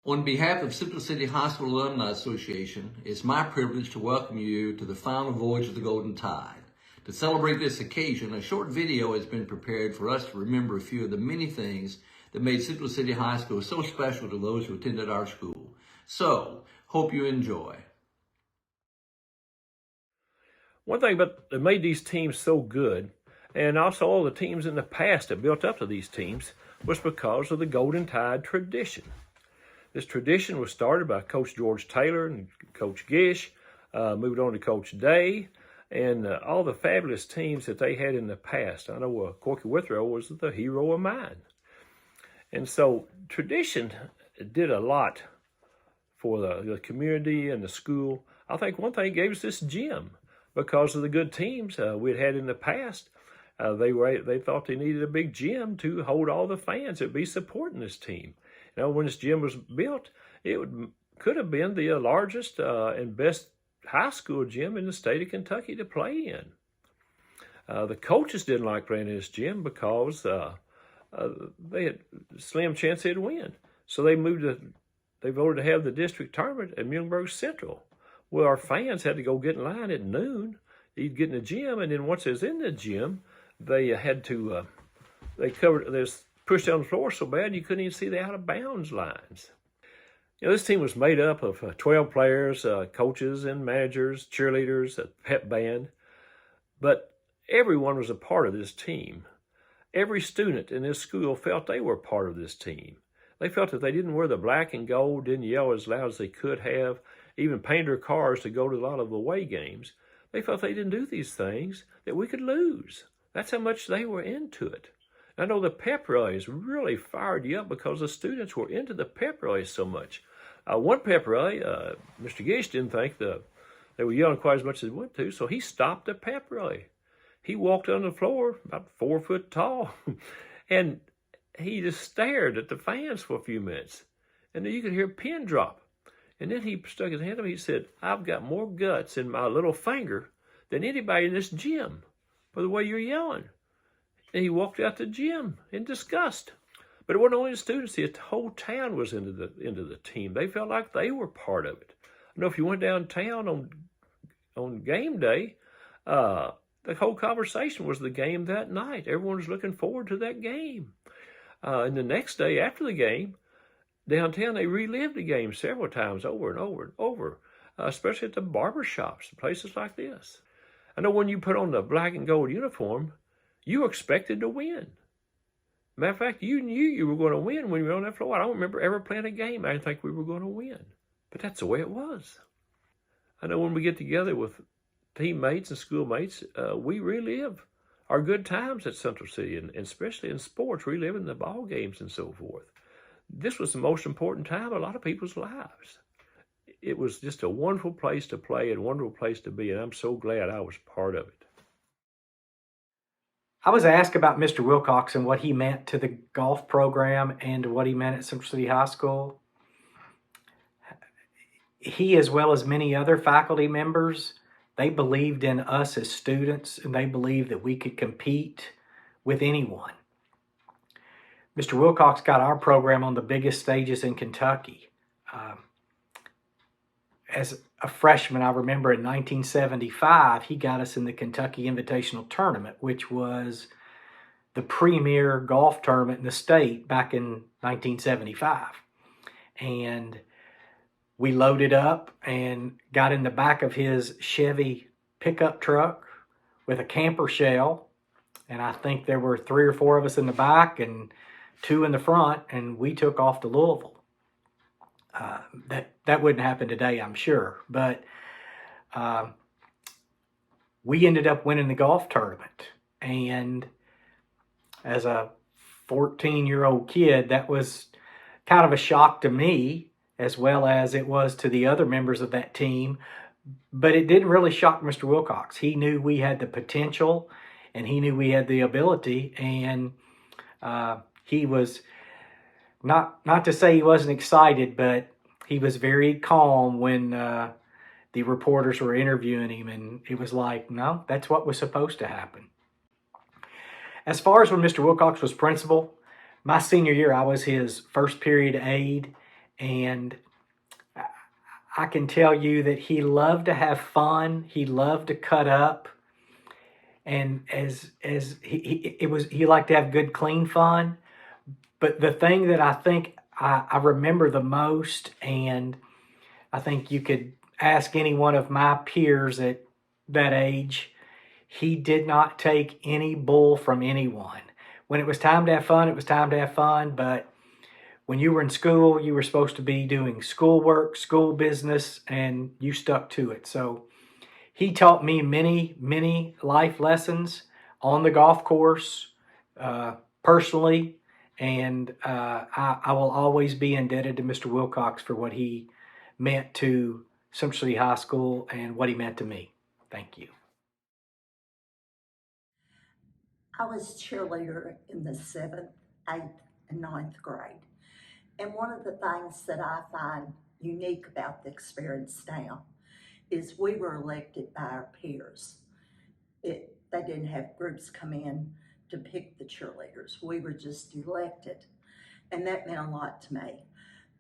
On behalf of Central City High School Alumni Association, it's my privilege to welcome you to the final voyage of the Golden Tide. To celebrate this occasion, a short video has been prepared for us to remember a few of the many things that made Central City High School so special to those who attended our school. So, hope you enjoy. One thing that made these teams so good, and also all the teams in the past that built up to these teams, was because of the Golden Tide tradition. This tradition was started by Coach George Taylor and Coach Gish, moved on to Coach Day, and all the fabulous teams that they had in the past. I know Corky Withrow was the hero of mine. And so tradition did a lot for the community and the school. I think one thing gave us this gym because of the good teams we'd had in the past. They thought they needed a big gym to hold all the fans that would be supporting this team. You know, when this gym was built, it could have been the largest and best high school gym in the state of Kentucky to play in. The coaches didn't like playing in this gym because they had a slim chance they'd win. So they voted to have the district tournament at Muhlenberg Central. Well, our fans had to go get in line at noon. They'd get in the gym, and then once they was in the gym, they had to, they pushed down the floor so bad you couldn't even see the out-of-bounds lines. You know, this team was made up of 12 players, coaches and managers, cheerleaders, a pep band, but everyone was a part of this team. Every student in this school felt they were part of this team. They felt that they didn't wear the black and gold, didn't yell as loud as they could have, even paint their cars to go to a lot of away games. They felt they didn't do these things, that we could lose. That's how much they were into it. I know the pep rallies really fired you up because the students were into the pep rallies so much. One pep rally, Mr. Gish didn't think they were yelling quite as much as they went to, so he stopped the pep rally. He walked on the floor, about 4 foot tall, and he just stared at the fans for a few minutes. And then you could hear a pin drop. And then he stuck his hand up and he said, "I've got more guts in my little finger than anybody in this gym for the way you're yelling." And he walked out the gym in disgust. But it wasn't only the students, the whole town was into the team. They felt like they were part of it. I know if you went downtown on game day, the whole conversation was the game that night. Everyone was looking forward to that game. And the next day after the game, downtown, they relived the game several times over and over and over, especially at the barber shops, places like this. I know when you put on the black and gold uniform, you were expected to win. Matter of fact, you knew you were going to win when you were on that floor. I don't remember ever playing a game I didn't think we were going to win. But that's the way it was. I know when we get together with teammates and schoolmates, we relive our good times at Central City, and especially in sports, reliving the ball games and so forth. This was the most important time of a lot of people's lives. It was just a wonderful place to play and a wonderful place to be, and I'm so glad I was part of it. I was asked about Mr. Wilcox and what he meant to the golf program and what he meant at Central City High School. He, as well as many other faculty members, they believed in us as students, and they believed that we could compete with anyone. Mr. Wilcox got our program on the biggest stages in Kentucky. As a freshman, I remember in 1975, he got us in the Kentucky Invitational Tournament, which was the premier golf tournament in the state back in 1975. And we loaded up and got in the back of his Chevy pickup truck with a camper shell. And I think there were 3 or 4 of us in the back and 2 in the front, and we took off to Louisville. That wouldn't happen today, I'm sure. But we ended up winning the golf tournament. And as a 14-year-old kid, that was kind of a shock to me, as well as it was to the other members of that team. But it didn't really shock Mr. Wilcox. He knew we had the potential, and he knew we had the ability. And he was, not to say he wasn't excited, but he was very calm when the reporters were interviewing him, and it was like, no, that's what was supposed to happen. As far as when Mr. Wilcox was principal, my senior year, I was his first period aide, And I can tell you that he loved to have fun. He loved to cut up, and he liked to have good, clean fun. But the thing that I think I remember the most, and I think you could ask any one of my peers at that age, he did not take any bull from anyone. When it was time to have fun, it was time to have fun. But when you were in school, you were supposed to be doing schoolwork, school business, and you stuck to it. So he taught me many, many life lessons on the golf course, personally, and I will always be indebted to Mr. Wilcox for what he meant to Central City High School and what he meant to me. Thank you. I was cheerleader in the 7th, 8th, and 9th grade. And one of the things that I find unique about the experience now is we were elected by our peers. They didn't have groups come in to pick the cheerleaders. We were just elected, and that meant a lot to me.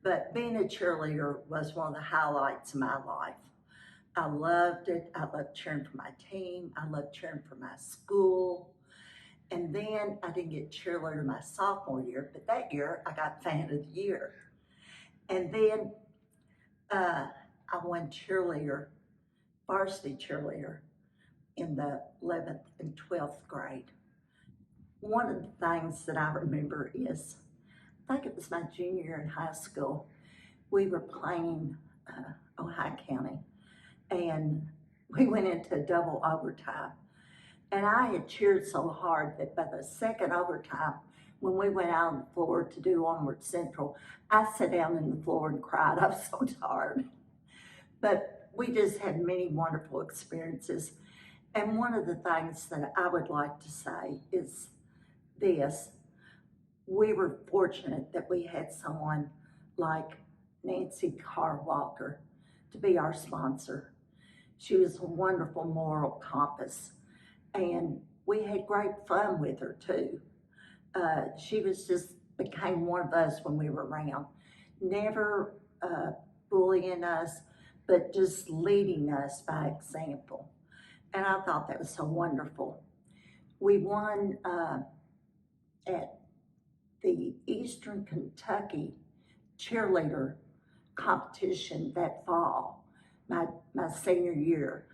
But being a cheerleader was one of the highlights of my life. I loved it. I loved cheering for my team. I loved cheering for my school. And then I didn't get cheerleader my sophomore year, but that year I got fan of the year. And then I won cheerleader, varsity cheerleader in the 11th and 12th grade. One of the things that I remember is, I think it was my junior year in high school, we were playing Ohio County, and we went into double overtime. And I had cheered so hard that by the second overtime, when we went out on the floor to do Onward Central, I sat down on the floor and cried. I was so tired. But we just had many wonderful experiences. And one of the things that I would like to say is this. We were fortunate that we had someone like Nancy Carr Walker to be our sponsor. She was a wonderful moral compass. And we had great fun with her too. She became one of us when we were around. Never bullying us, but just leading us by example. And I thought that was so wonderful. We won at the Eastern Kentucky cheerleader competition that fall, my senior year.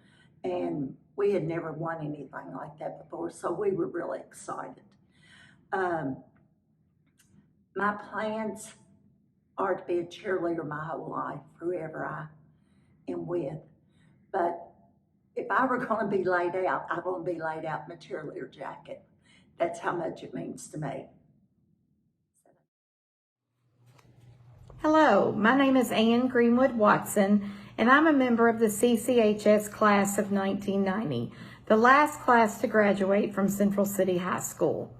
And we had never won anything like that before, so we were really excited. My plans are to be a cheerleader my whole life, whoever I am with. But if I were going to be laid out, I want to be laid out in a cheerleader jacket. That's how much it means to me. Hello, my name is Ann Greenwood Watson, and I'm a member of the CCHS class of 1990, the last class to graduate from Central City High School.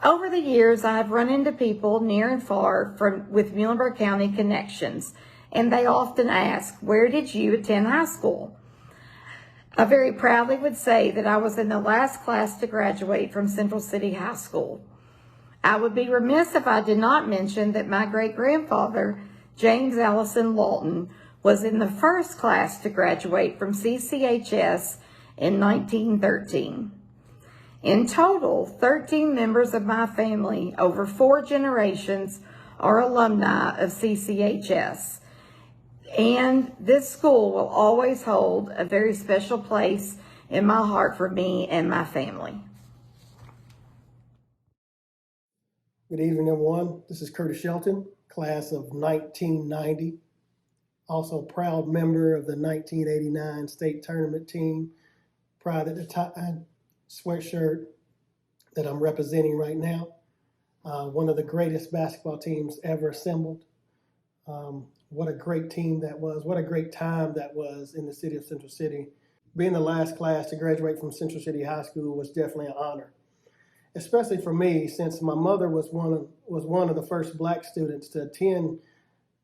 Over the years, I've run into people near and far with Muhlenberg County connections, and they often ask, where did you attend high school? I very proudly would say that I was in the last class to graduate from Central City High School. I would be remiss if I did not mention that my great-grandfather, James Allison Lawton, was in the first class to graduate from CCHS in 1913. In total, 13 members of my family over 4 generations are alumni of CCHS. And this school will always hold a very special place in my heart for me and my family. Good evening, everyone. This is Curtis Shelton, class of 1990. Also proud member of the 1989 state tournament team. Proud of the sweatshirt that I'm representing right now. One of the greatest basketball teams ever assembled. What a great team that was. What a great time that was in the city of Central City. Being the last class to graduate from Central City High School was definitely an honor. Especially for me, since my mother was one of the first black students to attend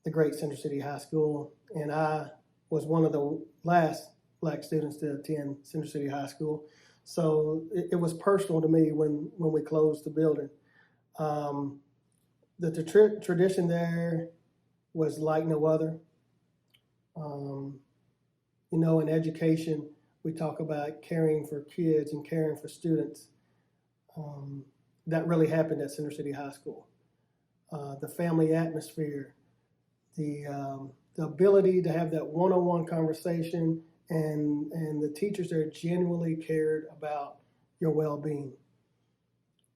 the great Central City High School, and I was one of the last black students to attend Central City High School. So it was personal to me when we closed the building. The tradition there was like no other. You know, in education, we talk about caring for kids and caring for students. That really happened at Central City High School. The family atmosphere, the ability to have that one-on-one conversation, and the teachers there genuinely cared about your well-being.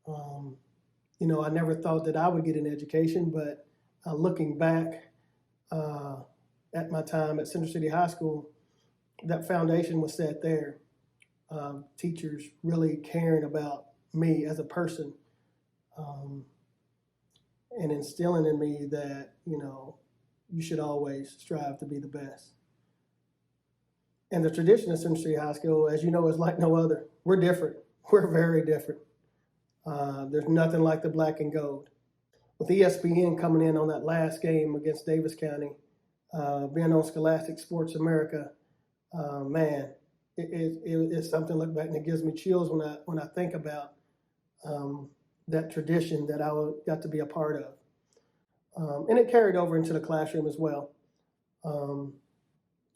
You know, I never thought that I would get an education, but looking back at my time at Central City High School, that foundation was set there. Teachers really caring about me as a person, and instilling in me that, you know, you should always strive to be the best. And the tradition of Central City High School, as you know, is like no other. We're different. We're very different. There's nothing like the black and gold. With ESPN coming in on that last game against Davis County, being on Scholastic Sports America, man, it's something to look back, and it gives me chills when I think about that tradition that I got to be a part of. And it carried over into the classroom as well. You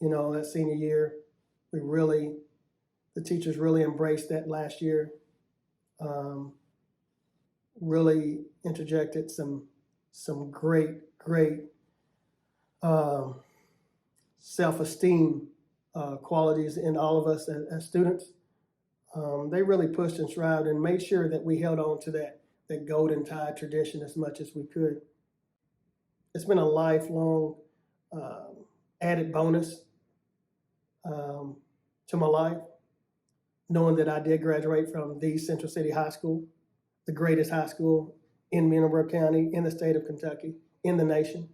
know, that senior year, the teachers really embraced that last year. Really interjected some great self-esteem qualities in all of us as students. They really pushed and strived and made sure that we held on to that Golden Tide tradition as much as we could. It's been a lifelong added bonus to my life, knowing that I did graduate from the Central City High School, the greatest high school in Muhlenberg County, in the state of Kentucky, in the nation.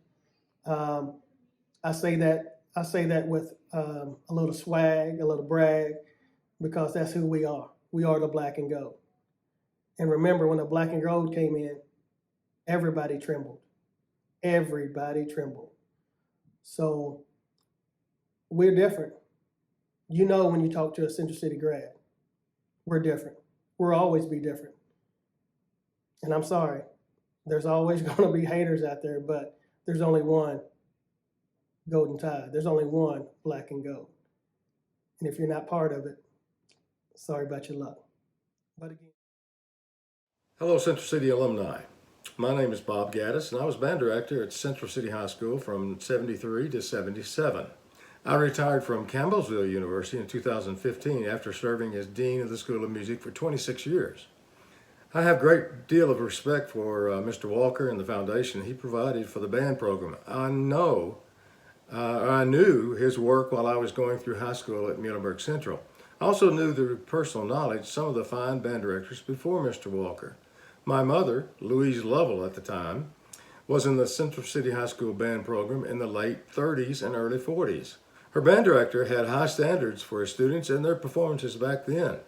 I say that with a little swag, a little brag, because that's who we are. We are the black and gold. And remember, when the black and gold came in, everybody trembled. Everybody trembled. So we're different. You know, when you talk to a Central City grad, we're different. We'll always be different. And I'm sorry, there's always going to be haters out there, but there's only one Golden Tide. There's only one black and gold. And if you're not part of it, sorry about your luck. But again. Hello, Central City alumni. My name is Bob Gaddis, and I was band director at Central City High School from 73 to 77. I retired from Campbellsville University in 2015 after serving as Dean of the School of Music for 26 years. I have a great deal of respect for Mr. Walker and the foundation he provided for the band program. I knew his work while I was going through high school at Muhlenberg Central. I also knew through personal knowledge some of the fine band directors before Mr. Walker. My mother, Louise Lovell at the time, was in the Central City High School band program in the late 30s and early 40s. Her band director had high standards for his students and their performances back then.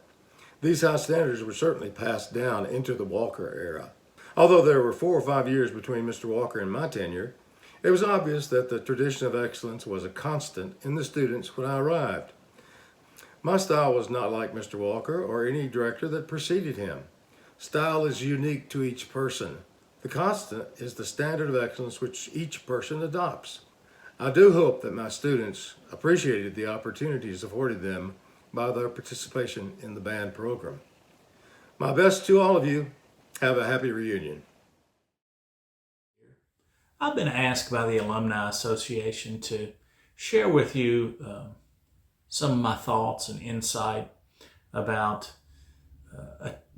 These high standards were certainly passed down into the Walker era. Although there were 4 or 5 years between Mr. Walker and my tenure, it was obvious that the tradition of excellence was a constant in the students when I arrived. My style was not like Mr. Walker or any director that preceded him. Style is unique to each person. The constant is the standard of excellence which each person adopts. I do hope that my students appreciated the opportunities afforded them by their participation in the band program. My best to all of you. Have a happy reunion. I've been asked by the Alumni Association to share with you some of my thoughts and insight about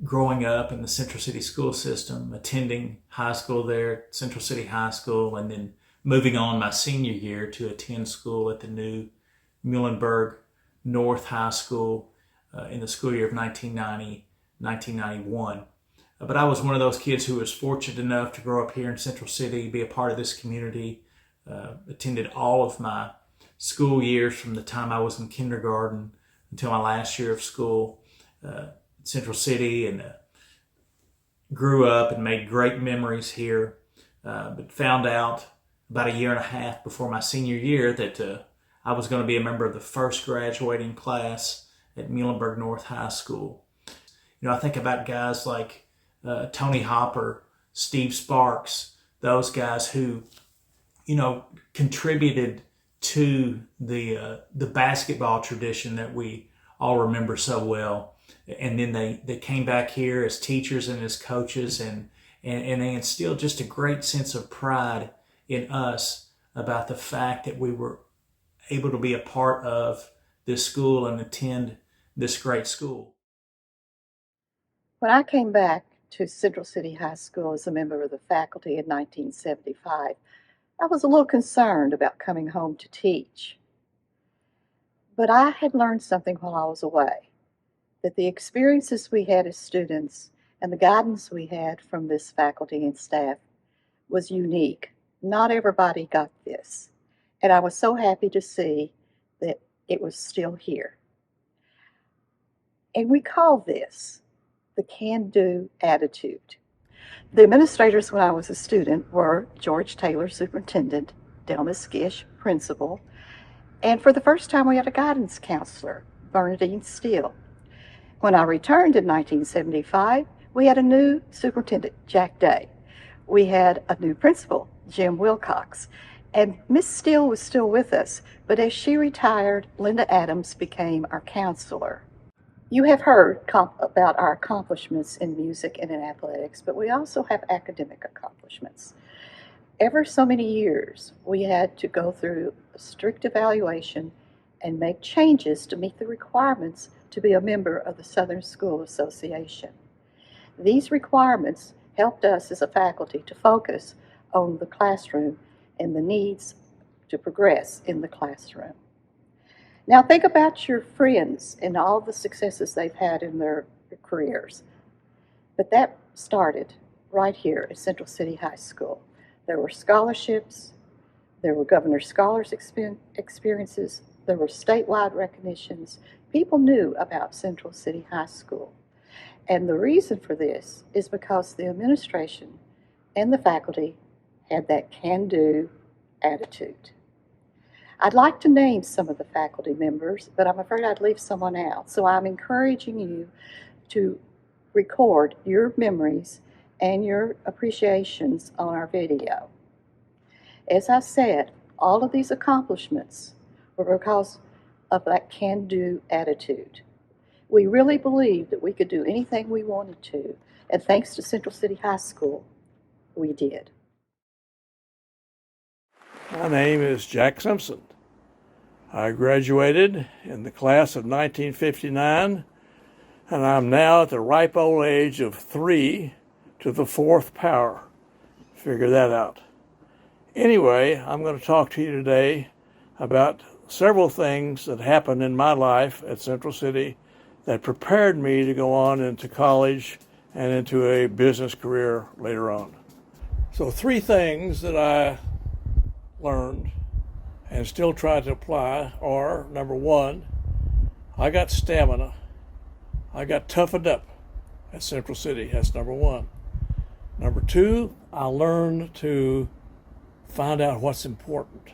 growing up in the Central City school system, attending high school there at Central City High School, and then moving on my senior year to attend school at the new Muhlenberg North High School in the school year of 1990-1991. But I was one of those kids who was fortunate enough to grow up here in Central City, be a part of this community, attended all of my school years from the time I was in kindergarten until my last year of school at Central City, and grew up and made great memories here, but found out about a year and a half before my senior year that I was going to be a member of the first graduating class at Muhlenberg North High School. You know, I think about guys like Tony Hopper, Steve Sparks, those guys who contributed to the basketball tradition that we all remember so well. And then they came back here as teachers and as coaches, and they instilled just a great sense of pride in us about the fact that we were able to be a part of this school and attend this great school. When I came back to Central City High School as a member of the faculty in 1975, I was a little concerned about coming home to teach. But I had learned something while I was away, that the experiences we had as students and the guidance we had from this faculty and staff was unique. Not everybody got this, and I was so happy to see that it was still here. And we call this the can-do attitude. The administrators when I was a student were George Taylor, superintendent, Delmas Gish, principal, and for the first time we had a guidance counselor, Bernadine Steele. When I returned in 1975, we had a new superintendent, Jack Day. We had a new principal, Jim Wilcox, and Miss Steele was still with us, but as she retired, Linda Adams became our counselor. You have heard about our accomplishments in music and in athletics, but we also have academic accomplishments. Ever so many years, we had to go through a strict evaluation and make changes to meet the requirements to be a member of the Southern School Association. These requirements helped us as a faculty to focus on the classroom and the needs to progress in the classroom. Now think about your friends and all the successes they've had in their careers. But that started right here at Central City High School. There were scholarships, there were Governor Scholars experiences, there were statewide recognitions. People knew about Central City High School. And the reason for this is because the administration and the faculty had that can-do attitude. I'd like to name some of the faculty members, but I'm afraid I'd leave someone out. So I'm encouraging you to record your memories and your appreciations on our video. As I said, all of these accomplishments were because of that can-do attitude. We really believed that we could do anything we wanted to, and thanks to Central City High School, we did. My name is Jack Simpson. I graduated in the class of 1959, and I'm now at the ripe old age of 3 to the 4th power. Figure that out. Anyway, I'm going to talk to you today about several things that happened in my life at Central City that prepared me to go on into college and into a business career later on. So 3 things that I learned and still try to apply are, number 1, I got stamina. I got toughened up at Central City. That's number 1. Number 2, I learned to find out what's important.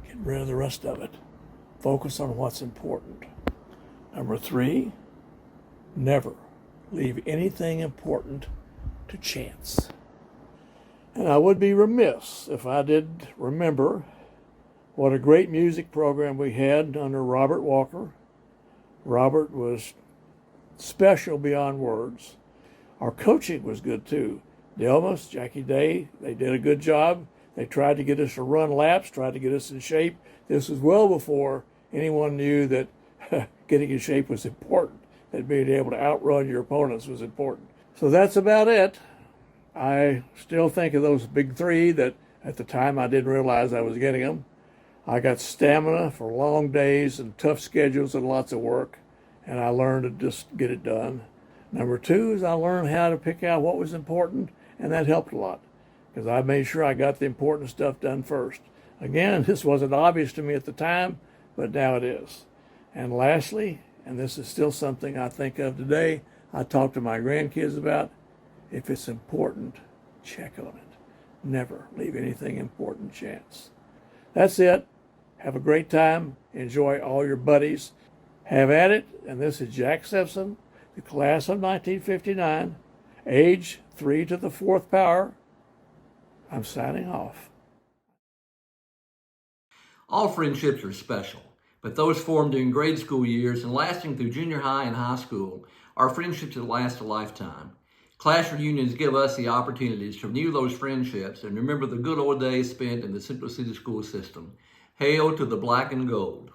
Get rid of the rest of it. Focus on what's important. Number 3, never leave anything important to chance. And I would be remiss if I did remember what a great music program we had under Robert Walker. Robert was special beyond words. Our coaching was good too. Delmas, Jackie Day, they did a good job. They tried to get us to run laps, tried to get us in shape. This was well before anyone knew that getting in shape was important, that being able to outrun your opponents was important. So that's about it. I still think of those big 3 that at the time I didn't realize I was getting them. I got stamina for long days and tough schedules and lots of work, and I learned to just get it done. Number 2 is I learned how to pick out what was important, and that helped a lot because I made sure I got the important stuff done first. Again, this wasn't obvious to me at the time, but now it is. And lastly, and this is still something I think of today, I talk to my grandkids about, if it's important, check on it. Never leave anything important chance. That's it. Have a great time. Enjoy all your buddies. Have at it. And this is Jack Simpson, the class of 1959, age 3 to the 4th power. I'm signing off. All friendships are special, but those formed during grade school years and lasting through junior high and high school are friendships that last a lifetime. Class reunions give us the opportunities to renew those friendships and remember the good old days spent in the Central City school system. Hail to the black and gold.